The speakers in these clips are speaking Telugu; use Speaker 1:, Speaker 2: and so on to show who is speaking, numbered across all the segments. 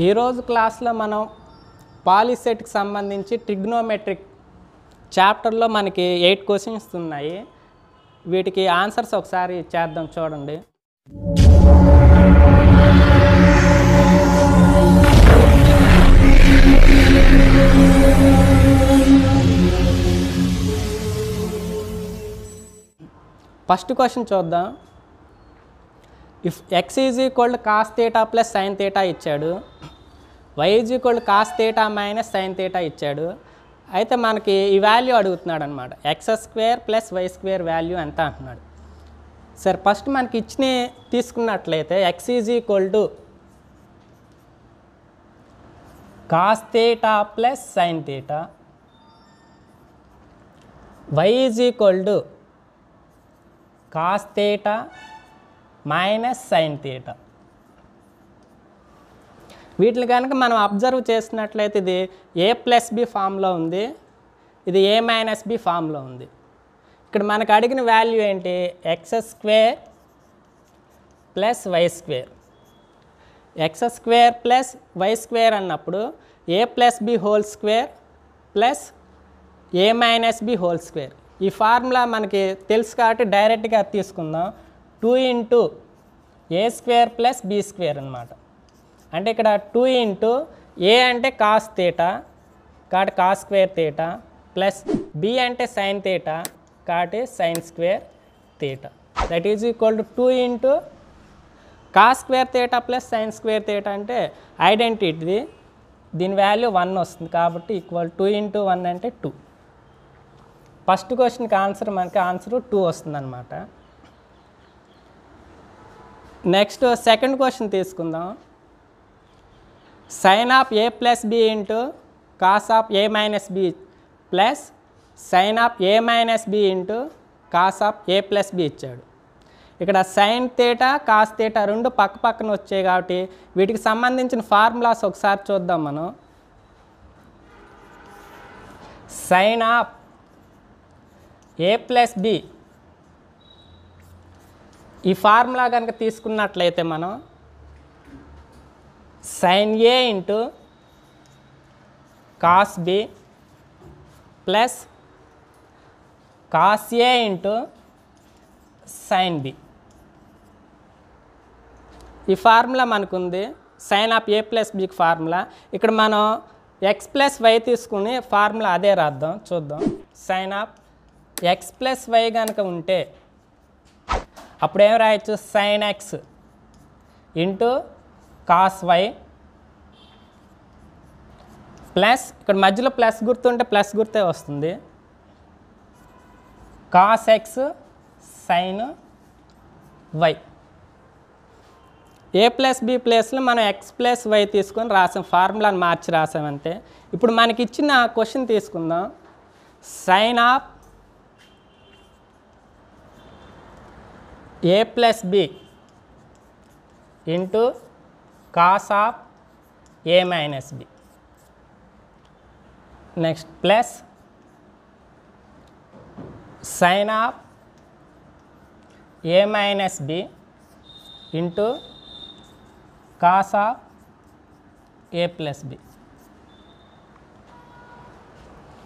Speaker 1: ఈరోజు క్లాస్లో మనం పాలిసెట్కి సంబంధించి ట్రిగ్నోమెట్రిక్ చాప్టర్లో మనకి 8 క్వశ్చన్స్ ఉన్నాయి. వీటికి ఆన్సర్స్ ఒకసారి చేద్దాం చూడండి. ఫస్ట్ క్వశ్చన్ చూద్దాం. If x is equal to cos theta plus sine theta ఇచ్చాడు, y is equal to cos theta minus sine theta ఇచ్చాడు. అయితే మనకి ఈ వాల్యూ అడుగుతున్నాడు అనమాట. x² ప్లస్ y² వాల్యూ ఎంత అంటున్నాడు. సరే ఫస్ట్ మనకి ఇచ్చిన తీసుకున్నట్లయితే x is equal to cos theta plus sine theta, y is equal to cos theta minus sine theta. వీటిని కనుక మనం అబ్జర్వ్ చేసినట్లయితే ఇది a+b ఫామ్లో ఉంది, ఇది a-b ఫామ్లో ఉంది. ఇక్కడ మనకు అడిగిన వాల్యూ ఏంటి? x² plus y². x² plus y² అన్నప్పుడు a+b whole square plus a-b whole square. ఈ ఫార్ములా మనకి తెలుసు కాబట్టి డైరెక్ట్గా తీసుకుందాం. 2 ఇంటూ a² ప్లస్ b² అనమాట. అంటే ఇక్కడ 2 ఇంటూ a అంటే కాస్ థీటా కాబట్టి cos square theta plus b అంటే సైన్ థీటా కాబట్టి sign square theta. That is equal to 2 into cos square theta plus sign square theta అంటే ఐడెంటిటీ, దీని వాల్యూ 1 వస్తుంది కాబట్టి ఈక్వల్ 2 ఇంటూ 1 అంటే 2. ఫస్ట్ క్వశ్చన్కి మనకి ఆన్సర్ 2 వస్తుంది అనమాట. నెక్స్ట్ సెకండ్ క్వశ్చన్ తీసుకుందాం. Sine of a plus b into cos of a minus b plus sine of a minus b into cos of a plus b ఇచ్చాడు. ఇక్కడ సైన్ థీటా కాస్ థీటా రెండు పక్క పక్కన వచ్చాయి కాబట్టి వీటికి సంబంధించిన ఫార్ములాస్ ఒకసారి చూద్దాం మనం. Sine of a plus b ఈ ఫార్ములా కనుక తీసుకున్నట్లయితే మనం sine a into cos b plus cos a into sine b. ఈ ఫార్ములా మనకుంది సైన్ ఆఫ్ a ప్లస్ బికి ఫార్ములా. ఇక్కడ మనం x ప్లస్ y తీసుకుని ఫార్ములా అదే రాద్దాం, చూద్దాం. Sine of x plus y కనుక ఉంటే అప్పుడు ఏం రాయొచ్చు? Sine x into cos y plus ఇక్కడ మధ్యలో ప్లస్ గుర్తుంటే ప్లస్ గుర్తే వస్తుంది, cos x sign y. a plus b ప్లేస్లో మనం x ప్లస్ y తీసుకొని రాసాం, ఫార్ములాని మార్చి రాసామంటే. ఇప్పుడు మనకి ఇచ్చిన క్వశ్చన్ తీసుకుందాం. Sine of a plus b into cos of a minus b. Next plus sine of a minus b into cos of a plus b.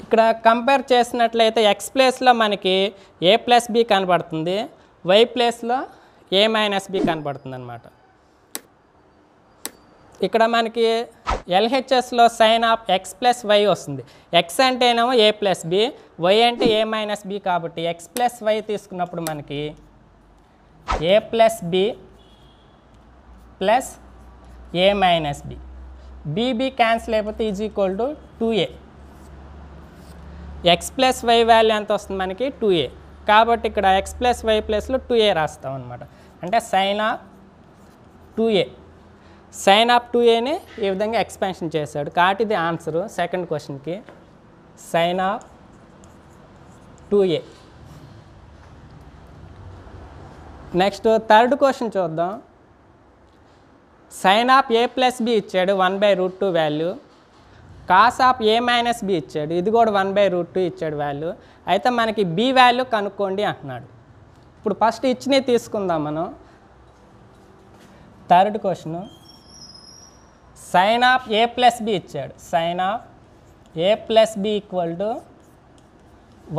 Speaker 1: ఇక్కడ కంపేర్ చేసినట్లయితే x ప్లేస్లో మనకి a ప్లస్ b కనబడుతుంది, y ప్లేస్లో a మైనస్ b కనబడుతుంది అనమాట. ఇక్కడ మనకి LHSలో sine of x plus y వస్తుంది. x అంటేనేమో a ప్లస్ b, y అంటే a మైనస్ b కాబట్టి x ప్లస్ y తీసుకున్నప్పుడు మనకి a plus b plus a minus b. b cancel అయిపోతే is equal to 2a. x plus y value ఎంత వస్తుంది మనకి? 2a. కాబట్టి ఇక్కడ x ప్లస్ y ప్లస్లో 2a రాస్తాం అనమాట. అంటే sine of 2a, sine of 2aని ఈ విధంగా ఎక్స్పాన్షన్ చేశాడు కాబట్టి ఇది ఆన్సరు సెకండ్ క్వశ్చన్కి, sine of 2a. Next third question చూద్దాం. Sine of a plus b ఇచ్చాడు 1/√2 value, cos of a minus b ఇచ్చాడు, ఇది కూడా 1/√2 ఇచ్చాడు వాల్యూ. అయితే మనకి b వాల్యూ కనుక్కోండి అంటున్నాడు. ఇప్పుడు ఫస్ట్ ఇచ్చినవి తీసుకుందాం మనం. Third question sine of A plus B ఇచ్చాడు. Sine of A plus B equal to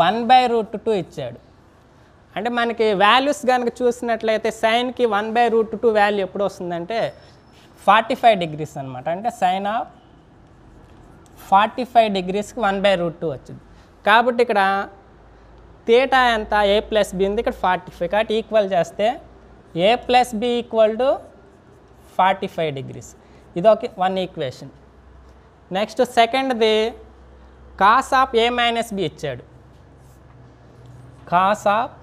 Speaker 1: 1/√2 ఇచ్చాడు. అంటే మనకి వాల్యూస్ కనుక చూసినట్లయితే సైన్కి 1/√2 వాల్యూ ఎప్పుడు వస్తుందంటే 45 డిగ్రీస్ అనమాట. అంటే సైన్ ఆఫ్ 45 డిగ్రీస్కి 1/√2 వచ్చింది. కాబట్టి ఇక్కడ థీటా ఎంత, ఏ ప్లస్ బి ఉంది, ఇక్కడ 45. కాబట్టి ఈక్వల్ చేస్తే A plus B equal to 45 degrees. ఇది ఒక వన్ ఈక్వేషన్. నెక్స్ట్ సెకండ్ది cos of A minus B ఇచ్చాడు. Cos of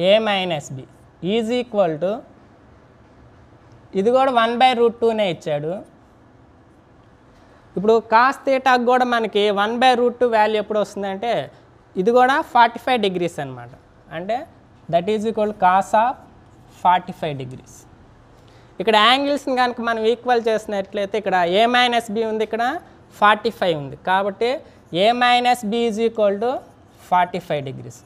Speaker 1: A minus B is equal to, ఇది కూడా 1/√2నే ఇచ్చాడు. ఇప్పుడు కాస్ థీటాకు కూడా మనకి 1/√2 వాల్యూ ఎప్పుడు వస్తుందంటే ఇది కూడా 45 డిగ్రీస్ అనమాట. అంటే that is equal cos of 45 degrees. ఇక్కడ యాంగిల్స్ని కనుక మనం ఈక్వల్ చేసినట్లయితే ఇక్కడ ఏ మైనస్ బి ఉంది, ఇక్కడ 45 ఉంది. కాబట్టి A minus B is equal to 45 degrees.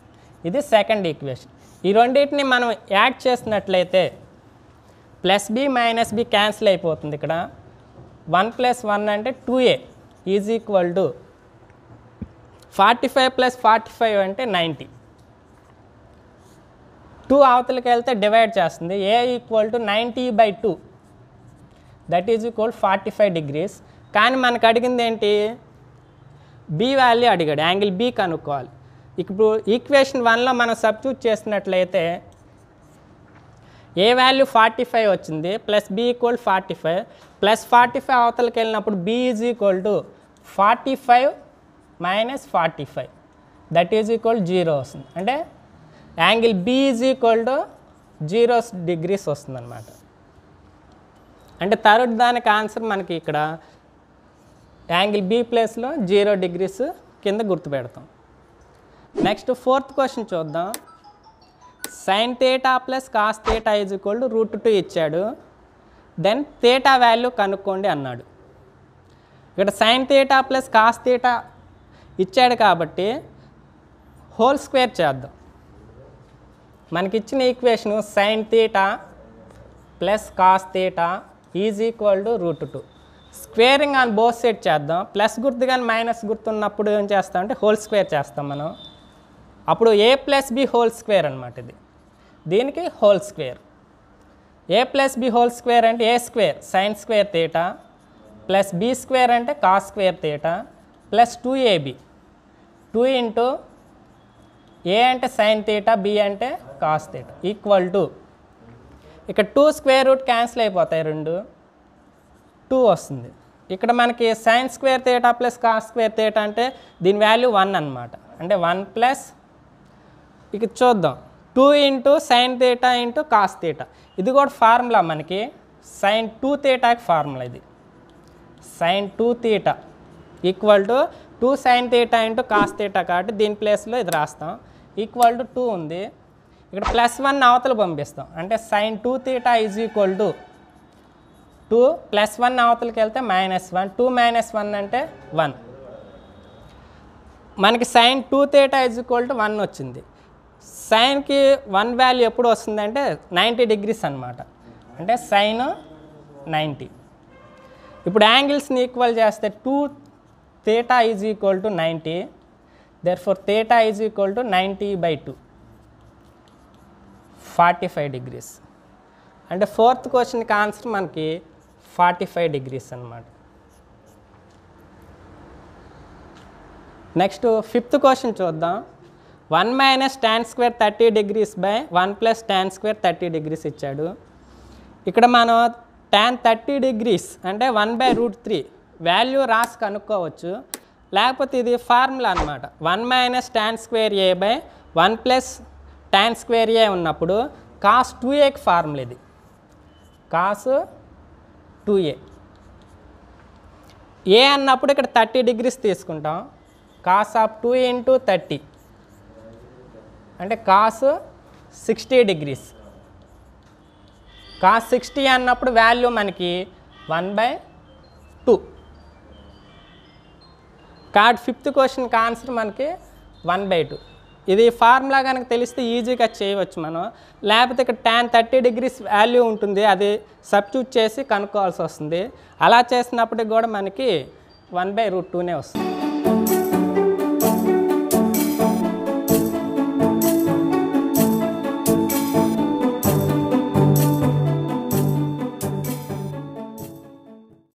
Speaker 1: ఇది సెకండ్ ఈక్వేషన్. ఈ రెండింటిని మనం యాడ్ చేసినట్లయితే plus B minus B cancel అయిపోతుంది. ఇక్కడ 1 + 1 అంటే 2a ఈజ్ ఈక్వల్ టు 45 + 45 అంటే 90. 2 అవతలకి వెళ్తే డివైడ్ చేస్తుంది. a equal to 90/2 that is equal 45 degrees. కానీ మనకు అడిగింది ఏంటి, బి వాల్యూ అడిగాడు, యాంగిల్ బి కనుక్కోవాలి. ఇప్పుడు ఈక్వేషన్ 1లో మనం సబ్స్టిట్యూట్ చేసినట్లయితే ఏ వాల్యూ 45 వచ్చింది, ప్లస్ బి ఈక్వల్ 45 ప్లస్ 45 అవతలకి వెళ్ళినప్పుడు B is equal to 45 - 45 that is equal 0 వస్తుంది. అంటే angle B is equal to 0 degrees వస్తుంది అన్నమాట. అంటే థర్డ్ దానికి ఆన్సర్ మనకి ఇక్కడ యాంగిల్ బి ప్లేస్లో 0 డిగ్రీస్ కింద గుర్తుపెడతాం. నెక్స్ట్ ఫోర్త్ క్వశ్చన్ చూద్దాం. Sine theta plus cos theta is equal to √2 ఇచ్చాడు. దెన్ థీటా వాల్యూ కనుక్కోండి అన్నాడు. ఇక్కడ sine theta plus cos theta ఇచ్చాడు కాబట్టి హోల్ స్క్వేర్ చేద్దాం. మనకి ఇచ్చిన equation sine theta plus cos theta is equal to √2. Squaring on both side చేద్దాం. ప్లస్ గుర్తు కానీ మైనస్ గుర్తున్నప్పుడు ఏం చేస్తామంటే హోల్ స్క్వేర్ చేస్తాం మనం. అప్పుడు A plus B whole square అనమాట. ఇది దీనికి whole square. A plus B whole square అంటే A square sine square theta plus B square అంటే cos square theta plus 2ab. 2 into A అంటే సైన్ థీటా, బి అంటే కాస్ థీటా ఈక్వల్ టు, ఇక్కడ 2 స్క్వేర్ రూట్ క్యాన్సిల్ అయిపోతాయి, 2 వస్తుంది. ఇక్కడ మనకి sign square theta plus cos square theta అంటే దీని వాల్యూ 1 అనమాట. అంటే 1 ప్లస్, ఇక చూద్దాం 2 into sine theta into cos theta. ఇది కూడా ఫార్ములా మనకి సైన్ 2 థీటాకి ఫార్ములా. ఇది sine 2 theta equal to 2 sine theta into cos theta కాబట్టి దీని ప్లేస్లో ఇది రాస్తాం. ఈక్వల్ టు 2 ఉంది. ఇక్కడ +1 అవతల పంపిస్తాం. అంటే sine 2 theta is equal to 2 +1 అవతలకి వెళ్తే -1. 2 - 1 అంటే 1. మనకి sine 2 theta is equal to 1 వచ్చింది. సైన్కి 1 వాల్యూ ఎప్పుడు వస్తుందంటే 90 డిగ్రీస్ అనమాట. అంటే సైన్ 90. ఇప్పుడు యాంగిల్స్ని ఈక్వల్ చేస్తే 2 theta is equal to 90. Therefore theta is equal to 90/2 45 degrees. అంటే ఫోర్త్ క్వశ్చన్కి ఆన్సర్ మనకి 45 డిగ్రీస్ అనమాట. నెక్స్ట్ ఫిఫ్త్ క్వశ్చన్ చూద్దాం. 1 - tan² 30 degrees / 1 + tan² 30 degrees ఇచ్చాడు. ఇక్కడ మనం tan 30 degrees అంటే 1/√3 వాల్యూ రాసి కనుక్కోవచ్చు. లేకపోతే ఇది ఫార్ములా అనమాట. 1 - tan² a / 1 + tan² a ఉన్నప్పుడు cos 2aకి ఫార్ములా. ఇది cos 2a. ఏ అన్నప్పుడు ఇక్కడ 30 డిగ్రీస్ తీసుకుంటాం. cos ఆఫ్ 2 ఇంటూ 30 అంటే cos 60 డిగ్రీస్. cos 60 అన్నప్పుడు వాల్యూ మనకి 1/2. కాబట్టి ఫిఫ్త్ క్వశ్చన్కి ఆన్సర్ మనకి 1/2. ఇది ఫార్ములా కనుక తెలిస్తే ఈజీగా చేయవచ్చు మనం. లేకపోతే ఇక్కడ tan 30 degrees వాల్యూ ఉంటుంది, అది సబ్స్టిట్యూట్ చేసి కనుక్కోవాల్సి వస్తుంది. అలా చేసినప్పటికి కూడా మనకి 1/√2 వస్తుంది.